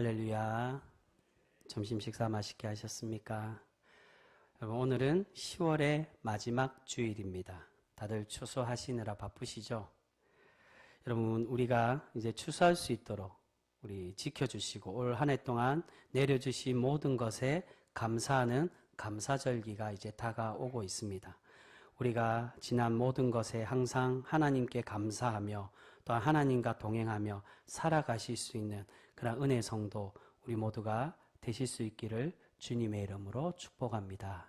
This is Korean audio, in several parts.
할렐루야. 점심 식사 맛있게 하셨습니까? 여러분, 오늘은 10월의 마지막 주일입니다. 다들 추수하시느라 바쁘시죠? 여러분, 우리가 이제 추수할 수 있도록 우리 지켜주시고 올 한 해 동안 내려주신 모든 것에 감사하는 감사절기가 이제 다가오고 있습니다. 우리가 지난 모든 것에 항상 하나님께 감사하며 또한 하나님과 동행하며 살아가실 수 있는 그런 은혜 성도 우리 모두가 되실 수 있기를 주님의 이름으로 축복합니다.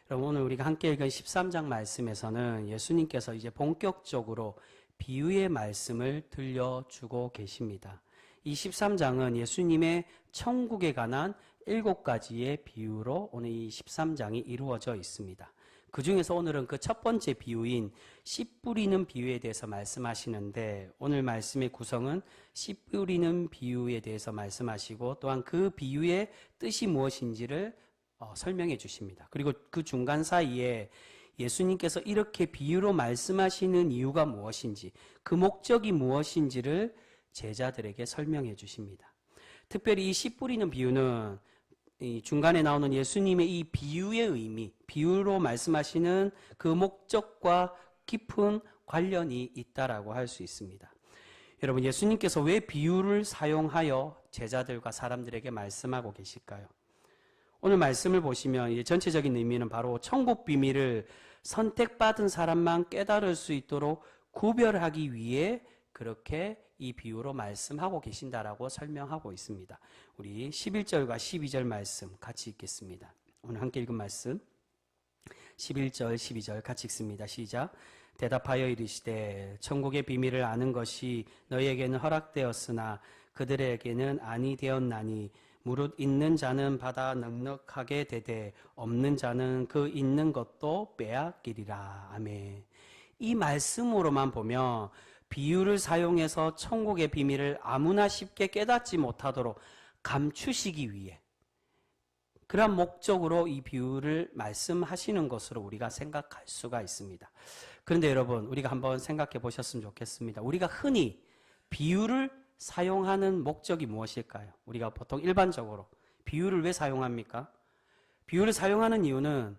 여러분, 오늘 우리가 함께 읽은 13장 말씀에서는 예수님께서 이제 본격적으로 비유의 말씀을 들려주고 계십니다. 이 13장은 예수님의 천국에 관한 7가지의 비유로 오늘 이 13장이 이루어져 있습니다. 그 중에서 오늘은 그 첫 번째 비유인 씨 뿌리는 비유에 대해서 말씀하시는데, 오늘 말씀의 구성은 씨 뿌리는 비유에 대해서 말씀하시고 또한 그 비유의 뜻이 무엇인지를 설명해 주십니다. 그리고 그 중간 사이에 예수님께서 이렇게 비유로 말씀하시는 이유가 무엇인지, 그 목적이 무엇인지를 제자들에게 설명해 주십니다. 특별히 이 씨 뿌리는 비유는 이 중간에 나오는 예수님의 이 비유의 의미, 비유로 말씀하시는 그 목적과 깊은 관련이 있다라고 할 수 있습니다. 여러분, 예수님께서 왜 비유를 사용하여 제자들과 사람들에게 말씀하고 계실까요? 오늘 말씀을 보시면 이제 전체적인 의미는 바로 천국 비밀을 선택받은 사람만 깨달을 수 있도록 구별하기 위해 그렇게 이 비유로 말씀하고 계신다라고 설명하고 있습니다. 우리 11절과 12절 말씀 같이 읽겠습니다. 오늘 함께 읽은 말씀 11절 12절 같이 읽습니다. 시작. 대답하여 이르시되 천국의 비밀을 아는 것이 너희에게는 허락되었으나 그들에게는 아니 되었나니 무릇 있는 자는 받아 넉넉하게 되되 없는 자는 그 있는 것도 빼앗기리라. 아멘. 이 말씀으로만 보면 비유를 사용해서 천국의 비밀을 아무나 쉽게 깨닫지 못하도록 감추시기 위해 그런 목적으로 이 비유를 말씀하시는 것으로 우리가 생각할 수가 있습니다. 그런데 여러분, 우리가 한번 생각해 보셨으면 좋겠습니다. 우리가 흔히 비유를 사용하는 목적이 무엇일까요? 우리가 보통 일반적으로 비유를 왜 사용합니까? 비유를 사용하는 이유는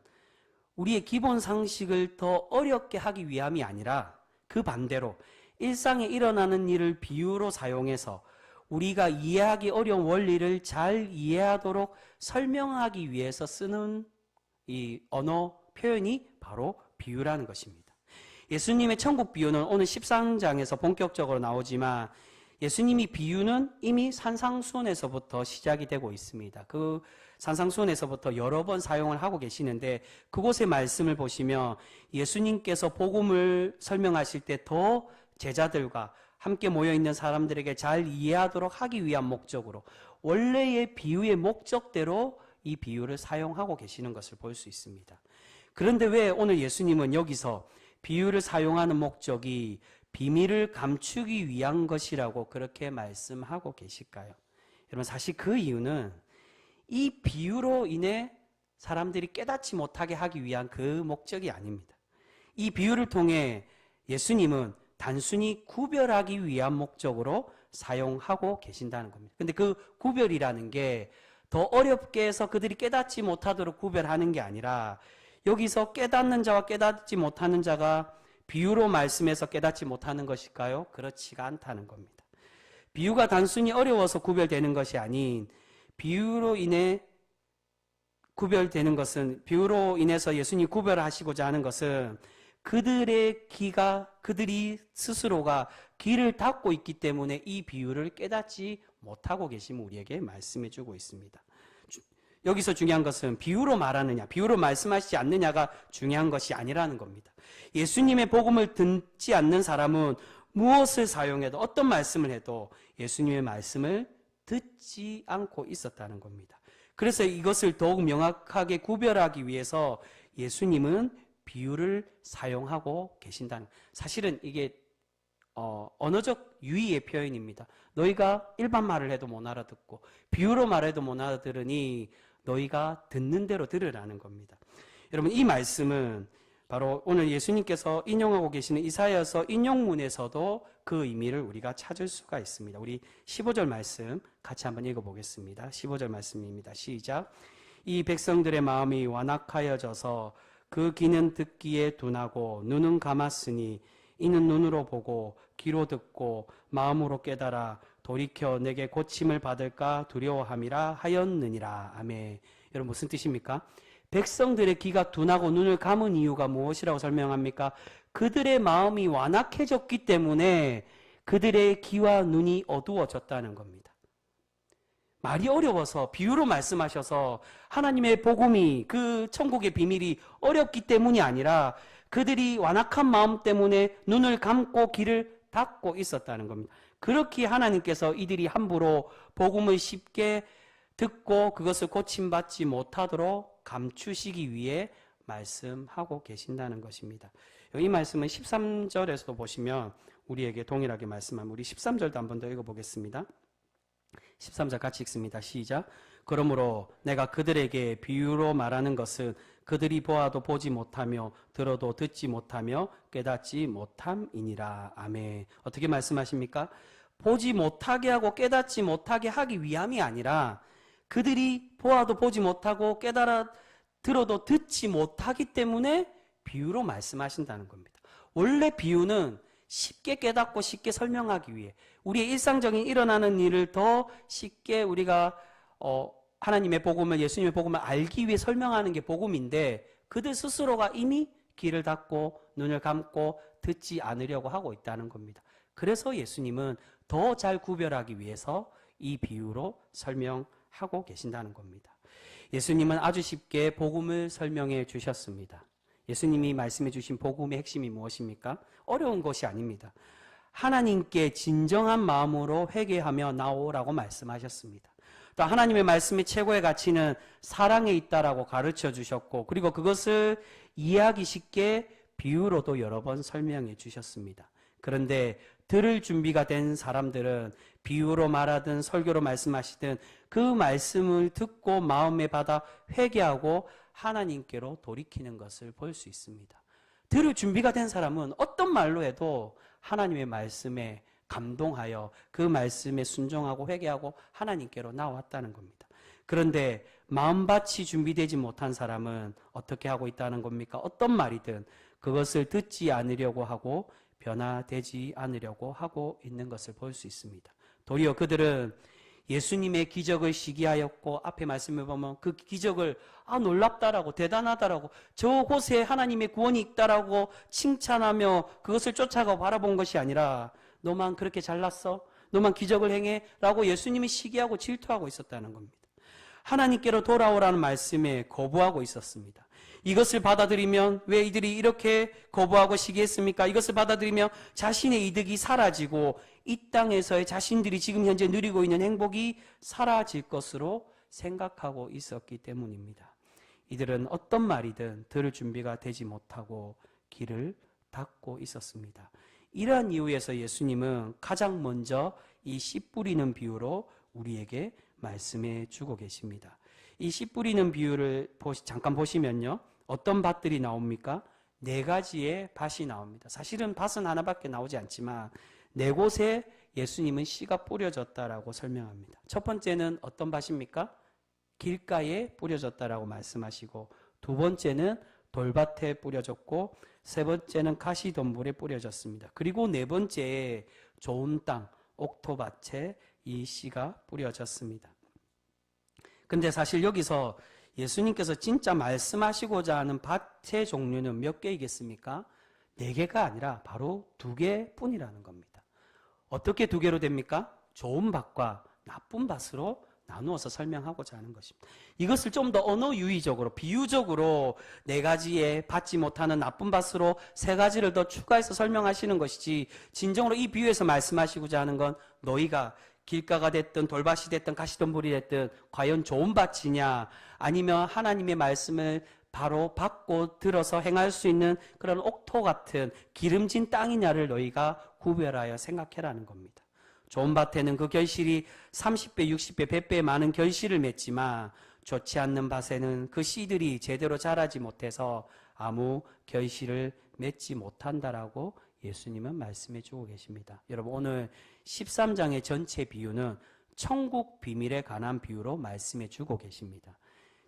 우리의 기본 상식을 더 어렵게 하기 위함이 아니라 그 반대로 일상에 일어나는 일을 비유로 사용해서 우리가 이해하기 어려운 원리를 잘 이해하도록 설명하기 위해서 쓰는 이 언어 표현이 바로 비유라는 것입니다. 예수님의 천국 비유는 오늘 13장에서 본격적으로 나오지만 예수님이 비유는 이미 산상수훈에서부터 시작이 되고 있습니다. 그 산상수훈에서부터 여러 번 사용을 하고 계시는데 그곳의 말씀을 보시면 예수님께서 복음을 설명하실 때 더 제자들과 함께 모여있는 사람들에게 잘 이해하도록 하기 위한 목적으로 원래의 비유의 목적대로 이 비유를 사용하고 계시는 것을 볼 수 있습니다. 그런데 왜 오늘 예수님은 여기서 비유를 사용하는 목적이 비밀을 감추기 위한 것이라고 그렇게 말씀하고 계실까요? 여러분, 사실 그 이유는 이 비유로 인해 사람들이 깨닫지 못하게 하기 위한 그 목적이 아닙니다. 이 비유를 통해 예수님은 단순히 구별하기 위한 목적으로 사용하고 계신다는 겁니다. 근데 그 구별이라는 게 더 어렵게 해서 그들이 깨닫지 못하도록 구별하는 게 아니라 여기서 깨닫는 자와 깨닫지 못하는 자가 비유로 말씀해서 깨닫지 못하는 것일까요? 그렇지가 않다는 겁니다. 비유가 단순히 어려워서 구별되는 것이 아닌 비유로 인해 구별되는 것은, 비유로 인해서 예수님이 구별하시고자 하는 것은 그들의 그들이 스스로가 귀를 닫고 있기 때문에 이 비유를 깨닫지 못하고 계심을 우리에게 말씀해 주고 있습니다. 여기서 중요한 것은 비유로 말하느냐, 비유로 말씀하시지 않느냐가 중요한 것이 아니라는 겁니다. 예수님의 복음을 듣지 않는 사람은 무엇을 사용해도 어떤 말씀을 해도 예수님의 말씀을 듣지 않고 있었다는 겁니다. 그래서 이것을 더욱 명확하게 구별하기 위해서 예수님은 비유를 사용하고 계신다는, 사실은 이게 언어적 유의의 표현입니다. 너희가 일반 말을 해도 못 알아듣고 비유로 말해도 못 알아들으니 너희가 듣는 대로 들으라는 겁니다. 여러분, 이 말씀은 바로 오늘 예수님께서 인용하고 계시는 이사야서 인용문에서도 그 의미를 우리가 찾을 수가 있습니다. 우리 15절 말씀 같이 한번 읽어보겠습니다. 15절 말씀입니다. 시작. 이 백성들의 마음이 완악하여져서 그 귀는 듣기에 둔하고 눈은 감았으니 이는 눈으로 보고 귀로 듣고 마음으로 깨달아 돌이켜 내게 고침을 받을까 두려워함이라 하였느니라. 아멘. 여러분 무슨 뜻입니까? 백성들의 귀가 둔하고 눈을 감은 이유가 무엇이라고 설명합니까? 그들의 마음이 완악해졌기 때문에 그들의 귀와 눈이 어두워졌다는 겁니다. 말이 어려워서 비유로 말씀하셔서 하나님의 복음이 그 천국의 비밀이 어렵기 때문이 아니라 그들이 완악한 마음 때문에 눈을 감고 귀를 닫고 있었다는 겁니다. 그렇게 하나님께서 이들이 함부로 복음을 쉽게 듣고 그것을 고침받지 못하도록 감추시기 위해 말씀하고 계신다는 것입니다. 이 말씀은 13절에서도 보시면 우리에게 동일하게 말씀합니다. 우리 13절도 한 번 더 읽어보겠습니다. 13절 같이 읽습니다. 시작. 그러므로 내가 그들에게 비유로 말하는 것은 그들이 보아도 보지 못하며 들어도 듣지 못하며 깨닫지 못함이니라. 아멘. 어떻게 말씀하십니까? 보지 못하게 하고 깨닫지 못하게 하기 위함이 아니라 그들이 보아도 보지 못하고 깨달아 들어도 듣지 못하기 때문에 비유로 말씀하신다는 겁니다. 원래 비유는 쉽게 깨닫고 쉽게 설명하기 위해 우리의 일상적인 일어나는 일을 더 쉽게 우리가 하나님의 복음을 예수님의 복음을 알기 위해 설명하는 게 복음인데 그들 스스로가 이미 귀를 닫고 눈을 감고 듣지 않으려고 하고 있다는 겁니다. 그래서 예수님은 더 잘 구별하기 위해서 이 비유로 설명하고 계신다는 겁니다. 예수님은 아주 쉽게 복음을 설명해 주셨습니다. 예수님이 말씀해 주신 복음의 핵심이 무엇입니까? 어려운 것이 아닙니다. 하나님께 진정한 마음으로 회개하며 나오라고 말씀하셨습니다. 또 하나님의 말씀의 최고의 가치는 사랑에 있다라고 가르쳐 주셨고 그리고 그것을 이해하기 쉽게 비유로도 여러 번 설명해 주셨습니다. 그런데 들을 준비가 된 사람들은 비유로 말하든 설교로 말씀하시든 그 말씀을 듣고 마음에 받아 회개하고 하나님께로 돌이키는 것을 볼 수 있습니다. 들을 준비가 된 사람은 어떤 말로 해도 하나님의 말씀에 감동하여 그 말씀에 순종하고 회개하고 하나님께로 나왔다는 겁니다. 그런데 마음밭이 준비되지 못한 사람은 어떻게 하고 있다는 겁니까? 어떤 말이든 그것을 듣지 않으려고 하고 변화되지 않으려고 하고 있는 것을 볼 수 있습니다. 도리어 그들은 예수님의 기적을 시기하였고 앞에 말씀을 보면 그 기적을 놀랍다라고 대단하다라고 저곳에 하나님의 구원이 있다라고 칭찬하며 그것을 쫓아가 바라본 것이 아니라 너만 그렇게 잘났어? 너만 기적을 행해? 라고 예수님이 시기하고 질투하고 있었다는 겁니다. 하나님께로 돌아오라는 말씀에 거부하고 있었습니다. 이것을 받아들이면 왜 이들이 이렇게 거부하고 시기했습니까? 이것을 받아들이면 자신의 이득이 사라지고 이 땅에서의 자신들이 지금 현재 누리고 있는 행복이 사라질 것으로 생각하고 있었기 때문입니다. 이들은 어떤 말이든 들을 준비가 되지 못하고 귀를 닫고 있었습니다. 이러한 이유에서 예수님은 가장 먼저 이 씨 뿌리는 비유로 우리에게 말씀해 주고 계십니다. 이 씨 뿌리는 비유를 잠깐 보시면요. 어떤 밭들이 나옵니까? 4가지의 밭이 나옵니다. 사실은 밭은 하나밖에 나오지 않지만 4곳에 예수님은 씨가 뿌려졌다라고 설명합니다. 첫 번째는 어떤 밭입니까? 길가에 뿌려졌다라고 말씀하시고 두 번째는 돌밭에 뿌려졌고 세 번째는 가시덤불에 뿌려졌습니다. 그리고 네 번째에 좋은 땅, 옥토밭에 이 씨가 뿌려졌습니다. 근데 사실 여기서 예수님께서 진짜 말씀하시고자 하는 밭의 종류는 몇 개이겠습니까? 4개가 아니라 바로 2개뿐이라는 겁니다. 어떻게 2개로 됩니까? 좋은 밭과 나쁜 밭으로 나누어서 설명하고자 하는 것입니다. 이것을 좀 더 언어 유의적으로 비유적으로 4가지에 받지 못하는 나쁜 밭으로 3가지를 더 추가해서 설명하시는 것이지 진정으로 이 비유에서 말씀하시고자 하는 건 너희가 길가가 됐든 돌밭이 됐든 가시덤불이 됐든 과연 좋은 밭이냐 아니면 하나님의 말씀을 바로 받고 들어서 행할 수 있는 그런 옥토 같은 기름진 땅이냐를 너희가 구별하여 생각해라는 겁니다. 좋은 밭에는 그 결실이 30배, 60배, 100배 많은 결실을 맺지만 좋지 않는 밭에는 그 씨들이 제대로 자라지 못해서 아무 결실을 맺지 못한다라고 예수님은 말씀해 주고 계십니다. 여러분, 오늘 13장의 전체 비유는 천국 비밀에 관한 비유로 말씀해 주고 계십니다.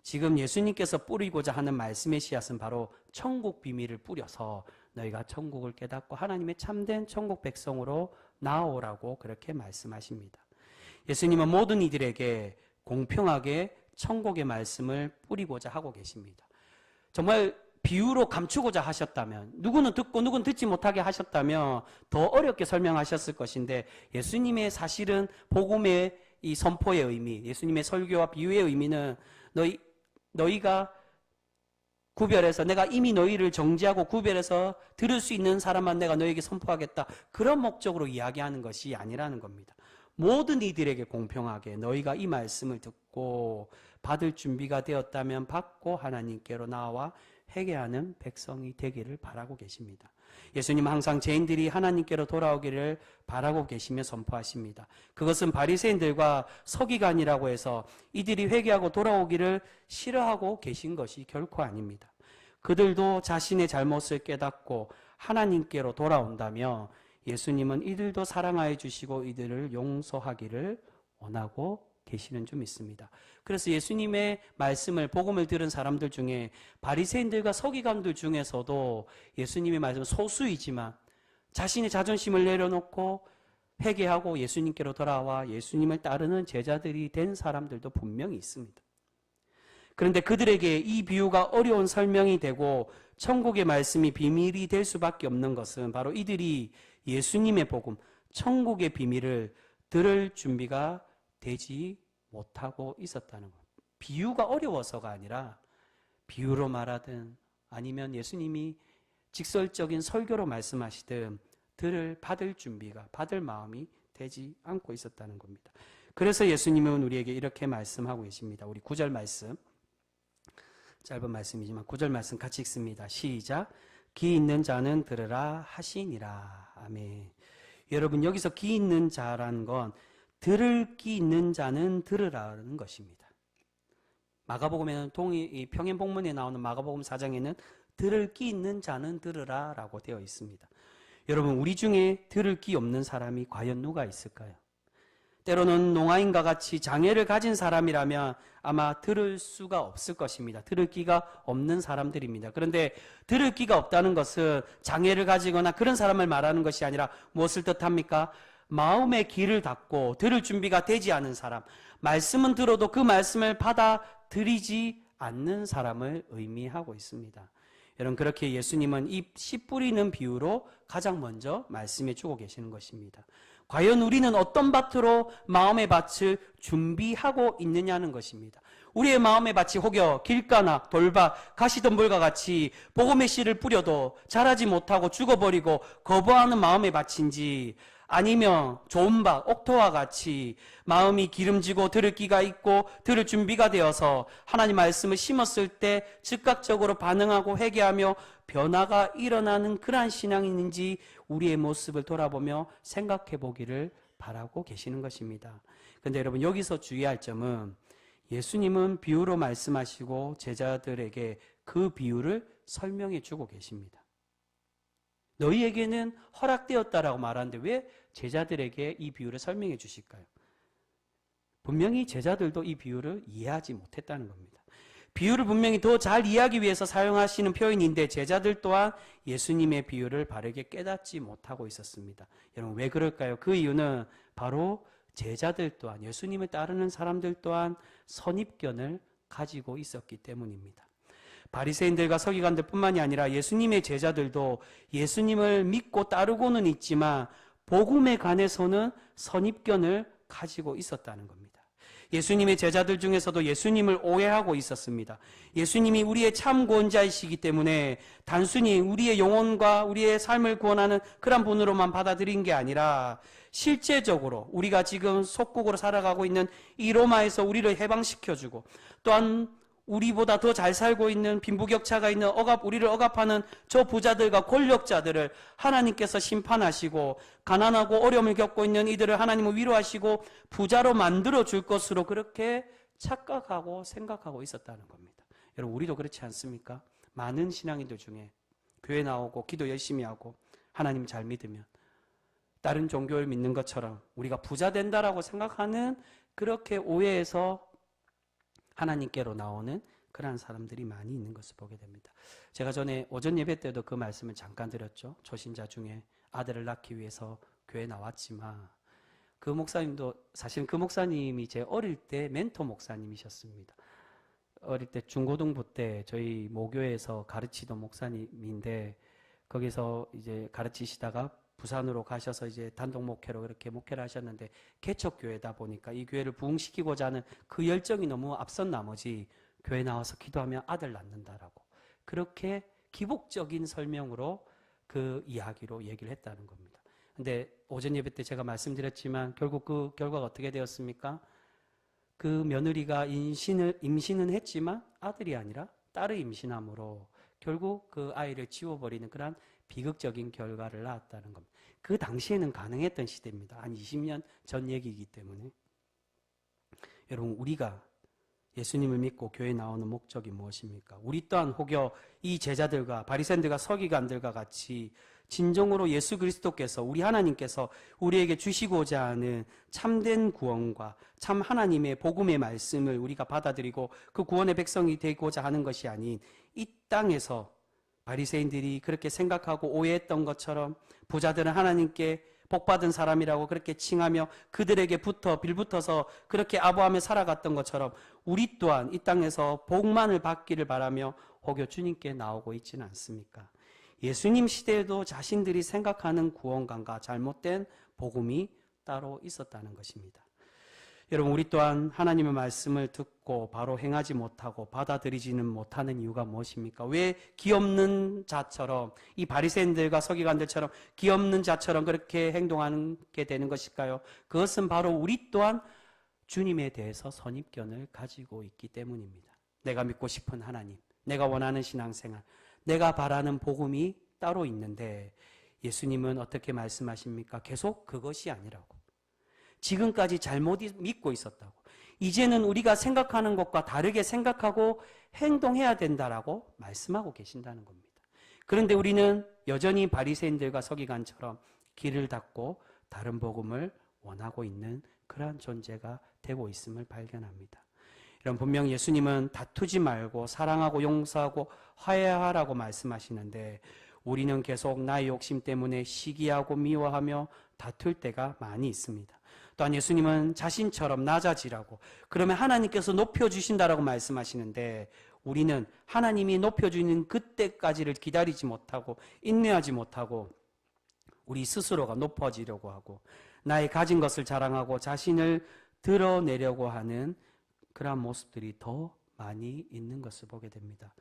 지금 예수님께서 뿌리고자 하는 말씀의 씨앗은 바로 천국 비밀을 뿌려서 너희가 천국을 깨닫고 하나님의 참된 천국 백성으로 나아오라고 그렇게 말씀하십니다. 예수님은 모든 이들에게 공평하게 천국의 말씀을 뿌리고자 하고 계십니다. 정말 비유로 감추고자 하셨다면, 누구는 듣고 누구는 듣지 못하게 하셨다면 더 어렵게 설명하셨을 것인데, 예수님의 사실은 복음의 이 선포의 의미, 예수님의 설교와 비유의 의미는 너희가 구별해서, 내가 이미 너희를 정지하고 구별해서 들을 수 있는 사람만 내가 너희에게 선포하겠다, 그런 목적으로 이야기하는 것이 아니라는 겁니다. 모든 이들에게 공평하게 너희가 이 말씀을 듣고 받을 준비가 되었다면 받고 하나님께로 나와 회개하는 백성이 되기를 바라고 계십니다. 예수님은 항상 죄인들이 하나님께로 돌아오기를 바라고 계시며 선포하십니다. 그것은 바리새인들과 서기관이라고 해서 이들이 회개하고 돌아오기를 싫어하고 계신 것이 결코 아닙니다. 그들도 자신의 잘못을 깨닫고 하나님께로 돌아온다며 예수님은 이들도 사랑하여 주시고 이들을 용서하기를 원하고 계시는 줄 믿습니다. 그래서 예수님의 말씀을, 복음을 들은 사람들 중에 바리새인들과 서기관들 중에서도 예수님의 말씀은 소수이지만 자신의 자존심을 내려놓고 회개하고 예수님께로 돌아와 예수님을 따르는 제자들이 된 사람들도 분명히 있습니다. 그런데 그들에게 이 비유가 어려운 설명이 되고 천국의 말씀이 비밀이 될 수밖에 없는 것은 바로 이들이 예수님의 복음, 천국의 비밀을 들을 준비가 되지 못하고 있었다는 것. 비유가 어려워서가 아니라 비유로 말하든 아니면 예수님이 직설적인 설교로 말씀하시든 받을 준비가, 받을 마음이 되지 않고 있었다는 겁니다. 그래서 예수님은 우리에게 이렇게 말씀하고 계십니다. 우리 9절 말씀, 짧은 말씀이지만 9절 말씀 같이 읽습니다. 시작. 귀 있는 자는 들으라 하시니라. 아멘. 여러분, 여기서 귀 있는 자라는 건 들을 귀 있는 자는 들으라는 것입니다. 마가복음에는 평행복문에 나오는 마가복음 4장에는 들을 귀 있는 자는 들으라라고 되어 있습니다. 여러분, 우리 중에 들을 귀 없는 사람이 과연 누가 있을까요? 때로는 농아인과 같이 장애를 가진 사람이라면 아마 들을 수가 없을 것입니다. 들을 귀가 없는 사람들입니다. 그런데 들을 귀가 없다는 것은 장애를 가지거나 그런 사람을 말하는 것이 아니라 무엇을 뜻합니까? 마음의 귀를 닫고 들을 준비가 되지 않은 사람, 말씀은 들어도 그 말씀을 받아들이지 않는 사람을 의미하고 있습니다. 여러분, 그렇게 예수님은 이 씨 뿌리는 비유로 가장 먼저 말씀해 주고 계시는 것입니다. 과연 우리는 어떤 밭으로 마음의 밭을 준비하고 있느냐는 것입니다. 우리의 마음의 밭이 혹여 길가나 돌밭, 가시덤불과 같이 복음의 씨를 뿌려도 자라지 못하고 죽어버리고 거부하는 마음의 밭인지, 아니면 좋은 밭, 옥토와 같이 마음이 기름지고 들을 귀가 있고 들을 준비가 되어서 하나님 말씀을 심었을 때 즉각적으로 반응하고 회개하며 변화가 일어나는 그러한 신앙이 있는지 우리의 모습을 돌아보며 생각해 보기를 바라고 계시는 것입니다. 그런데 여러분, 여기서 주의할 점은 예수님은 비유로 말씀하시고 제자들에게 그 비유를 설명해 주고 계십니다. 너희에게는 허락되었다라고 말하는데 왜 제자들에게 이 비유를 설명해 주실까요? 분명히 제자들도 이 비유를 이해하지 못했다는 겁니다. 비유를 분명히 더 잘 이해하기 위해서 사용하시는 표현인데 제자들 또한 예수님의 비유를 바르게 깨닫지 못하고 있었습니다. 여러분, 왜 그럴까요? 그 이유는 바로 제자들 또한, 예수님을 따르는 사람들 또한 선입견을 가지고 있었기 때문입니다. 바리새인들과 서기관들 뿐만이 아니라 예수님의 제자들도 예수님을 믿고 따르고는 있지만 복음에 관해서는 선입견을 가지고 있었다는 겁니다. 예수님의 제자들 중에서도 예수님을 오해하고 있었습니다. 예수님이 우리의 참 구원자이시기 때문에 단순히 우리의 영혼과 우리의 삶을 구원하는 그런 분으로만 받아들인 게 아니라 실제적으로 우리가 지금 속국으로 살아가고 있는 이 로마에서 우리를 해방시켜주고 또한 우리보다 더 잘 살고 있는 빈부격차가 있는 우리를 억압하는 저 부자들과 권력자들을 하나님께서 심판하시고 가난하고 어려움을 겪고 있는 이들을 하나님은 위로하시고 부자로 만들어 줄 것으로 그렇게 착각하고 생각하고 있었다는 겁니다. 여러분, 우리도 그렇지 않습니까? 많은 신앙인들 중에 교회 나오고 기도 열심히 하고 하나님 잘 믿으면 다른 종교를 믿는 것처럼 우리가 부자 된다라고 생각하는 그렇게 오해해서 하나님께로 나오는 그러한 사람들이 많이 있는 것을 보게 됩니다. 제가 전에 오전 예배 때도 그 말씀을 잠깐 드렸죠. 초신자 중에 아들을 낳기 위해서 교회 나왔지만 그 목사님도 사실 그 목사님이 제 어릴 때 멘토 목사님이셨습니다. 어릴 때 중고등부 때 저희 모교에서 가르치던 목사님인데 거기서 이제 가르치시다가 부산으로 가셔서 이제 단독 목회로 그렇게 목회를 하셨는데 개척교회다 보니까 이 교회를 부흥시키고자 하는 그 열정이 너무 앞선 나머지 교회 나와서 기도하면 아들 낳는다라고 그렇게 기복적인 설명으로 그 이야기로 얘기를 했다는 겁니다. 근데 오전 예배 때 제가 말씀드렸지만 결국 그 결과가 어떻게 되었습니까? 그 며느리가 임신은 했지만 아들이 아니라 딸을 임신함으로 결국 그 아이를 지워버리는 그런 비극적인 결과를 낳았다는 겁니다. 그 당시에는 가능했던 시대입니다. 한 20년 전 얘기이기 때문에. 여러분, 우리가 예수님을 믿고 교회에 나오는 목적이 무엇입니까? 우리 또한 혹여 이 제자들과 바리새인들과 서기관들과 같이 진정으로 예수 그리스도께서 우리 하나님께서 우리에게 주시고자 하는 참된 구원과 참 하나님의 복음의 말씀을 우리가 받아들이고 그 구원의 백성이 되고자 하는 것이 아닌 이 땅에서 바리새인들이 그렇게 생각하고 오해했던 것처럼 부자들은 하나님께 복받은 사람이라고 그렇게 칭하며 그들에게 빌붙어서 그렇게 아부하며 살아갔던 것처럼 우리 또한 이 땅에서 복만을 받기를 바라며 혹여 주님께 나오고 있지는 않습니까? 예수님 시대에도 자신들이 생각하는 구원관과 잘못된 복음이 따로 있었다는 것입니다. 여러분, 우리 또한 하나님의 말씀을 듣고 바로 행하지 못하고 받아들이지는 못하는 이유가 무엇입니까? 왜 기없는 자처럼 이 바리새인들과 서기관들처럼 기없는 자처럼 그렇게 행동하게 되는 것일까요? 그것은 바로 우리 또한 주님에 대해서 선입견을 가지고 있기 때문입니다. 내가 믿고 싶은 하나님, 내가 원하는 신앙생활, 내가 바라는 복음이 따로 있는데 예수님은 어떻게 말씀하십니까? 계속 그것이 아니라고. 지금까지 잘못 믿고 있었다고. 이제는 우리가 생각하는 것과 다르게 생각하고 행동해야 된다라고 말씀하고 계신다는 겁니다. 그런데 우리는 여전히 바리새인들과 서기관처럼 길을 닫고 다른 복음을 원하고 있는 그러한 존재가 되고 있음을 발견합니다. 이런 분명 예수님은 다투지 말고 사랑하고 용서하고 화해하라고 말씀하시는데 우리는 계속 나의 욕심 때문에 시기하고 미워하며 다툴 때가 많이 있습니다. 또한 예수님은 자신처럼 낮아지라고 그러면 하나님께서 높여주신다라고 말씀하시는데 우리는 하나님이 높여주는 그때까지를 기다리지 못하고 인내하지 못하고 우리 스스로가 높아지려고 하고 나의 가진 것을 자랑하고 자신을 드러내려고 하는 그러한 모습들이 더 많이 있는 것을 보게 됩니다.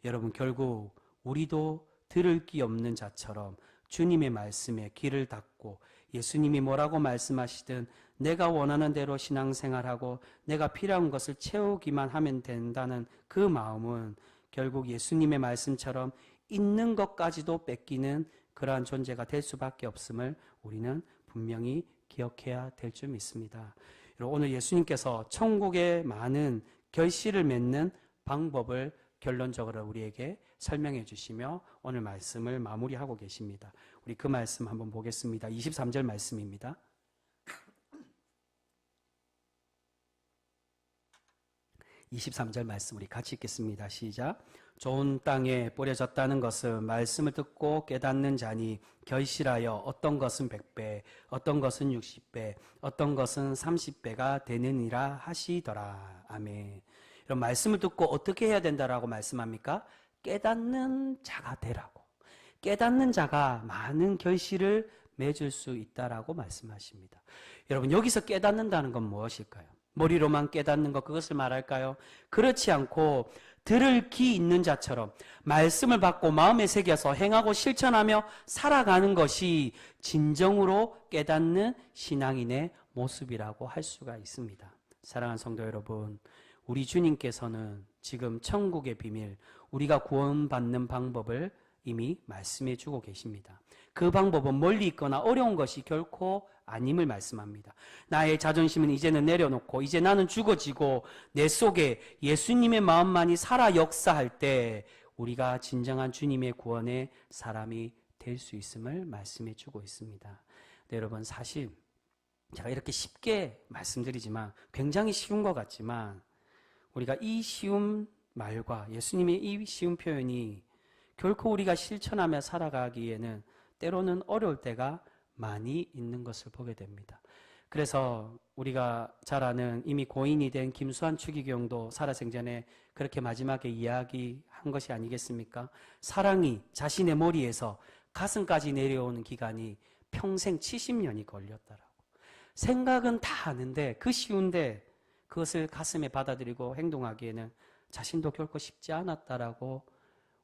여러분, 결국 우리도 들을 기 없는 자처럼 주님의 말씀에 귀를 닫고 예수님이 뭐라고 말씀하시든 내가 원하는 대로 신앙생활하고 내가 필요한 것을 채우기만 하면 된다는 그 마음은 결국 예수님의 말씀처럼 있는 것까지도 뺏기는 그러한 존재가 될 수밖에 없음을 우리는 분명히 기억해야 될 줄 믿습니다. 오늘 예수님께서 천국의 많은 결실을 맺는 방법을 결론적으로 우리에게 설명해 주시며 오늘 말씀을 마무리하고 계십니다. 우리 그 말씀 한번 보겠습니다. 23절 말씀입니다. 23절 말씀 우리 같이 읽겠습니다. 시작. 좋은 땅에 뿌려졌다는 것은 말씀을 듣고 깨닫는 자니 결실하여 어떤 것은 100배, 어떤 것은 60배, 어떤 것은 30배가 되느니라 하시더라. 아멘. 이런 말씀을 듣고 어떻게 해야 된다라고 말씀합니까? 깨닫는 자가 되라고. 깨닫는 자가 많은 결실을 맺을 수 있다라고 말씀하십니다. 여러분, 여기서 깨닫는다는 건 무엇일까요? 머리로만 깨닫는 것, 그것을 말할까요? 그렇지 않고 들을 귀 있는 자처럼 말씀을 받고 마음에 새겨서 행하고 실천하며 살아가는 것이 진정으로 깨닫는 신앙인의 모습이라고 할 수가 있습니다. 사랑하는 성도 여러분, 우리 주님께서는 지금 천국의 비밀, 우리가 구원받는 방법을 이미 말씀해 주고 계십니다. 그 방법은 멀리 있거나 어려운 것이 결코 아님을 말씀합니다. 나의 자존심은 이제는 내려놓고 이제 나는 죽어지고 내 속에 예수님의 마음만이 살아 역사할 때 우리가 진정한 주님의 구원의 사람이 될 수 있음을 말씀해 주고 있습니다. 네, 여러분, 사실 제가 이렇게 쉽게 말씀드리지만 굉장히 쉬운 것 같지만 우리가 이 쉬운 말과 예수님의 이 쉬운 표현이 결코 우리가 실천하며 살아가기에는 때로는 어려울 때가 많이 있는 것을 보게 됩니다. 그래서 우리가 잘 아는 이미 고인이 된 김수환 추기경도 살아생전에 그렇게 마지막에 이야기한 것이 아니겠습니까? 사랑이 자신의 머리에서 가슴까지 내려오는 기간이 평생 70년이 걸렸다라고. 생각은 다 아는데 그 쉬운데 그것을 가슴에 받아들이고 행동하기에는 자신도 결코 쉽지 않았다라고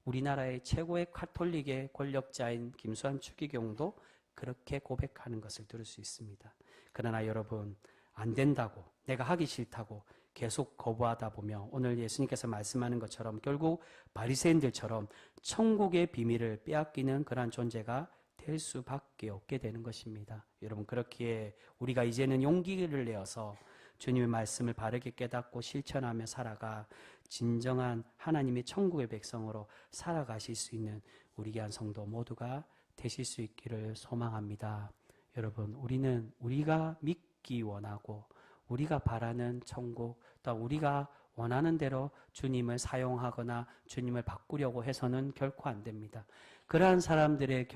우리나라의 최고의 카톨릭의 권력자인 김수환 추기경도 그렇게 고백하는 것을 들을 수 있습니다. 그러나 여러분, 안 된다고, 내가 하기 싫다고 계속 거부하다 보면 오늘 예수님께서 말씀하는 것처럼 결국 바리새인들처럼 천국의 비밀을 빼앗기는 그러한 존재가 될 수밖에 없게 되는 것입니다. 여러분, 그렇기에 우리가 이제는 용기를 내어서 주님의 말씀을 바르게 깨닫고 실천하며 살아가 진정한 하나님의 천국의 백성으로 살아가실 수 있는 우리 귀한 성도 모두가 되실 수 있기를 소망합니다. 여러분, 우리는 우리가 믿기 원하고 우리가 바라는 천국, 또 우리가 원하는 대로 주님을 사용하거나 주님을 바꾸려고 해서는 결코 안 됩니다. 그러한 사람들의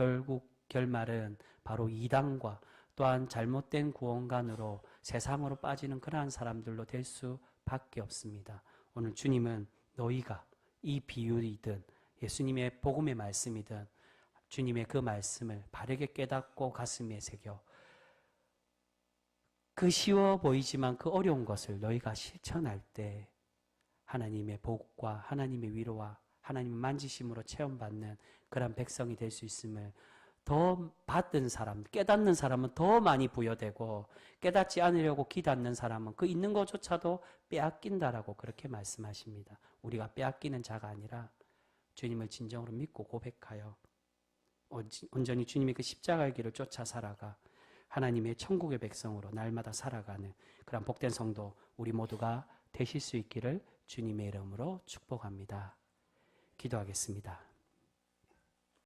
결말은 바로 이단과 또한 잘못된 구원관으로 세상으로 빠지는 그러한 사람들로 될 수밖에 없습니다. 오늘 주님은 너희가 이 비유이든 예수님의 복음의 말씀이든 주님의 그 말씀을 바르게 깨닫고 가슴에 새겨 그 쉬워 보이지만 그 어려운 것을 너희가 실천할 때 하나님의 복과 하나님의 위로와 하나님의 만지심으로 체험받는 그런 백성이 될 수 있음을 더 받은 사람, 깨닫는 사람은 더 많이 부여되고 깨닫지 않으려고 기닫는 사람은 그 있는 것조차도 빼앗긴다라고 그렇게 말씀하십니다. 우리가 빼앗기는 자가 아니라 주님을 진정으로 믿고 고백하여 온전히 주님의 그 십자가의 길을 쫓아 살아가 하나님의 천국의 백성으로 날마다 살아가는 그런 복된 성도 우리 모두가 되실 수 있기를 주님의 이름으로 축복합니다. 기도하겠습니다.